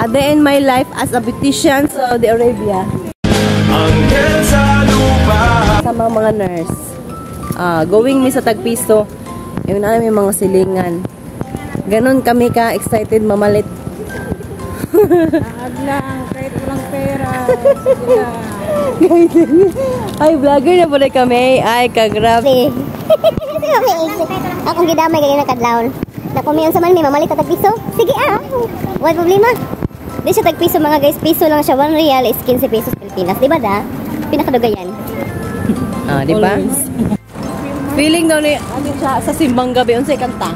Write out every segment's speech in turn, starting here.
A day in my life as a beautician sa Saudi Arabia. Sama mga nurse. Going mi sa tagpiso. Yun na may mga silingan. Ganon kami ka excited mamalit. Lang, kahit walang pera. Ay, vlogger na pala kami. Ay, kagrabe. Akong gidamay ganyan na kadlawon. Nakumiyan sa man may mamalit na tagpiso. Sige wala problema. Di siya tagpiso mga guys. Piso lang siya. 1 real is 15 pesos Pilipinas. Diba da? Pinakadugayan. Diba? Feeling daw ni siya sa simbang gabi. Unsay kanta?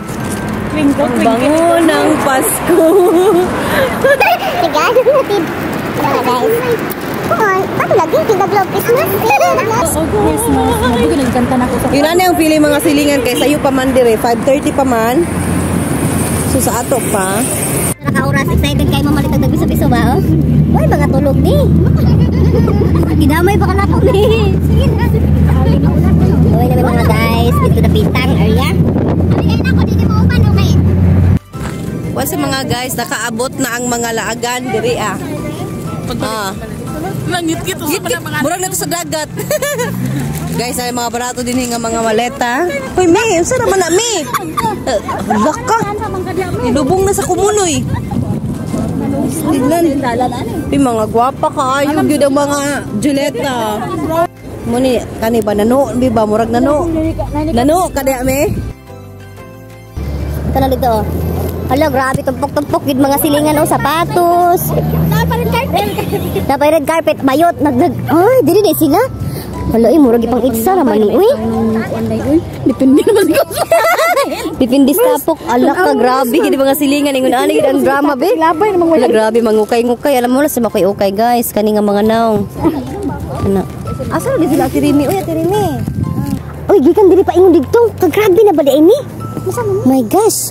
Ang bango ng Pasko. Sigado natin. Mga guys. Paano lagi? Tigag-love Christmas? Christmas. Mabuti nagkanta na ako sa... Yun na yung feeling mga silingan kay sayo pa man dire. 5:30 pa man. So sa ato pa. Naka-oras. Excited kayo mamalit ang nagbiso-biso ba? Uy, mga tulog ni. Gidamay ba ka na ako ni? Sige na. Uy namin mga guys. Dito na Pintang area. Once mga guys, nakaabot na ang mga laagan diri Ngit-ngit. Murag na to sa dagat. Guys, ay mga barato din nga mga maleta. Hoy, May, unsa naman na, May? Laka. Ilubong na sa kumunoy. Tignan. Mga gwapa ka. Yung yun ang mga Juleta. Muni, kani ba? Nano? Ba? Murag nano? Nano? Kani, May? Ito na dito. Hala, grabe, tumpok-tumpok gid mga silingan sapatos. Napay red carpet, bayot, ay, dili na sila. Hala, murag ipang itsa naman ni, uy. Dipindi naman ko. Dipindi stapok, ala ka, grabe, gid mga silingan, ingon ani gid ang drama, be. Hala, grabe, mangukay-ngukay, alam mo na sa makoy-ukay, guys, kani nga mga naong. Ano? Asa na sila, Ate Remy? Uy, Ate Remy. Uy, gikan dili pa ingon dito, kagrabe na bali ini. My gosh.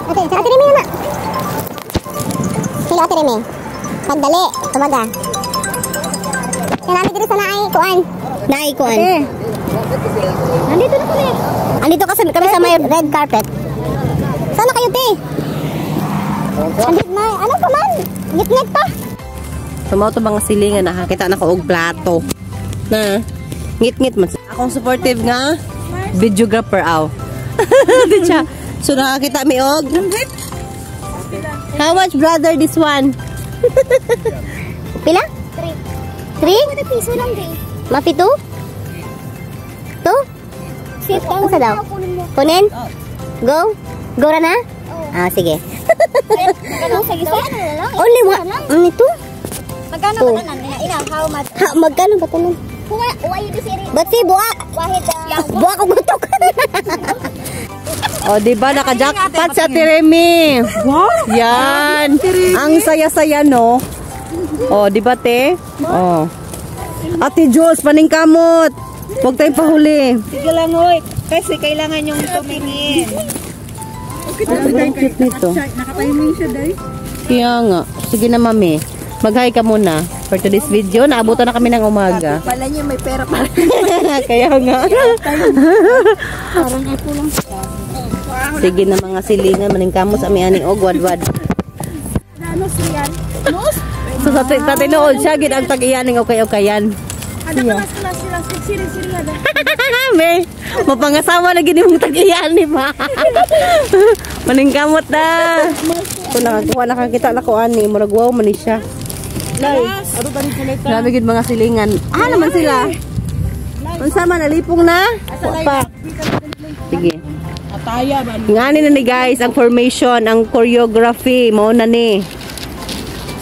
Ate Remy na. Hello, Ate Remy. Pagdali, tumaga. Kailangan dito sa naikuan. Naikuan. Nandito na kami. Andito kami sa may red carpet. Sana kayo, te? Andito na. Ano pa man? Ngit-ngit pa. Tumaw to mga silingan, nakakita na ko og plato. Na, ngit-ngit man. Akong supportive nga videographer aw. Di siya. So nakakita mi og. How much, brother, this one? Pila? 3. 3? Piso lang din. Mapi 2? 2? Ano sa daw? Kunin? Go? Go ra na? Sige. Only one? Only 2? Magkano ba tanan? Ina, how much? Magkano ba tanan? Huwag yun si Rita. Ba't si Buak? Buak ko gutok. O, diba, naka-jackpot sa Ate Remy. Wow! Yan. Ang saya-saya, no? O, diba, te? O. Ate Jules, paningkamot. Huwag tayong pahuli. Sige lang, oy. Kasi kailangan yung tumingin. Ang cute nito. Nakatiming siya, day. Kaya nga. Sige na, mami. Mag-hi ka muna. For today's video, naabutan na kami ng umaga. Pala niya may pera pa. Kaya nga. Parang ako lang. Sige na mga silingan, maningkamos ami aning ogwad-wad. Ano siyan? Nos? So sa tatinuod siya, gid ang tag-iyaning okay-okayan. Ano ka sila siri-siri na. May, mapangasawa na gini mong tag-iyani ba? Maningkamot na. Kung nakakuha nakakita na ko ani, murag wow man ni siya. Grabe gid mga silingan. Naman sila. Unsa man nalipong na? Pa. Sige. Ataya ba? Ngani na ni guys ang formation, ang choreography mo na ni.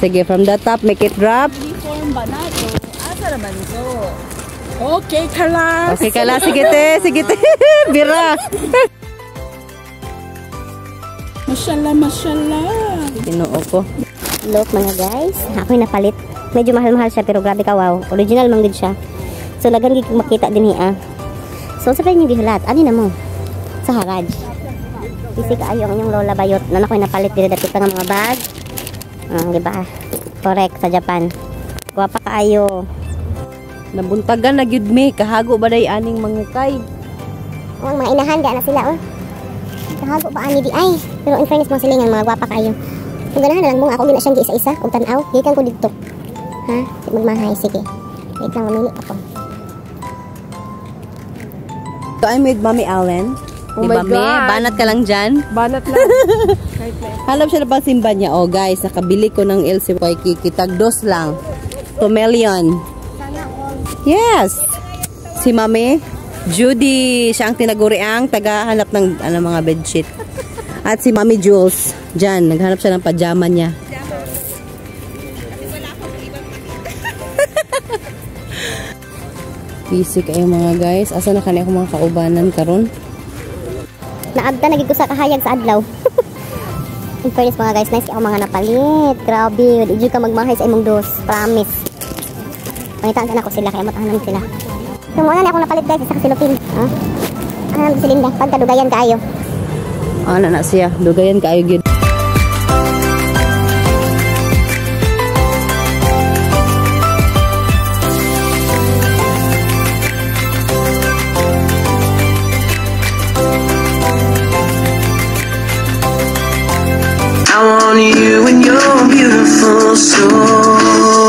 Sige, from the top make it drop. Form ba na to? Asa naman ito? Okay, kalas. Okay, kalas. Sige, te. Sige, te. Bira. Mashallah, mashallah. Ginoo ko. Look mga guys, ako'y napalit. Medyo mahal-mahal siya pero grabe ka, wow. Original man gid siya. So lagan gid makita din niya. So sa kanya gihulat, ani na mo? Sa haraj. Isi kaayo ang inyong lola bayot. Nan ako'y napalit diri dapit nga mga bag. Di ba? Correct sa Japan. Guwapa kaayo. Nabuntagan na gyud mi, kahago ba day aning mangukay. Mga inahan di na sila oh. Kahago pa ani di ay. Pero in fairness mga silingan mga gwapa kayo. Kung ganahan na lang mo ako gina siyang giisa-isa ug tan-aw, gikan ko didto. Ha? Magmahay sige. Wait lang mamili ako. So I'm with Mommy Allen. Oh Di my ba, Me? God. Banat ka lang dyan. Banat lang. Hanap siya na pangsimba niya. Oh guys, nakabili ko ng LC kay Kiki. Tagdos lang. 2 million. Yes. Si Mami Judy, siya ang tinaguriang tagahanap ng mga bedsheet. At si Mami Jules, dyan, naghanap siya ng pajama niya. Busy kayo mga guys. Asa na kanina akong mga kaubanan karon? Naagta nagig ko sa kahayag sa adlaw. In fairness mga guys, nice ako mga napalit. Grabe, di ka magmahay sa imong dos. Promise. Pangitaan sana ko sila kaya matahanan sila. So muna na ako napalit guys sa kasilupin. Ha? Ano si Linda? Pagkadugayan kaayo. Ano na siya? Dugayan kaayo gyud. I want you and your beautiful soul.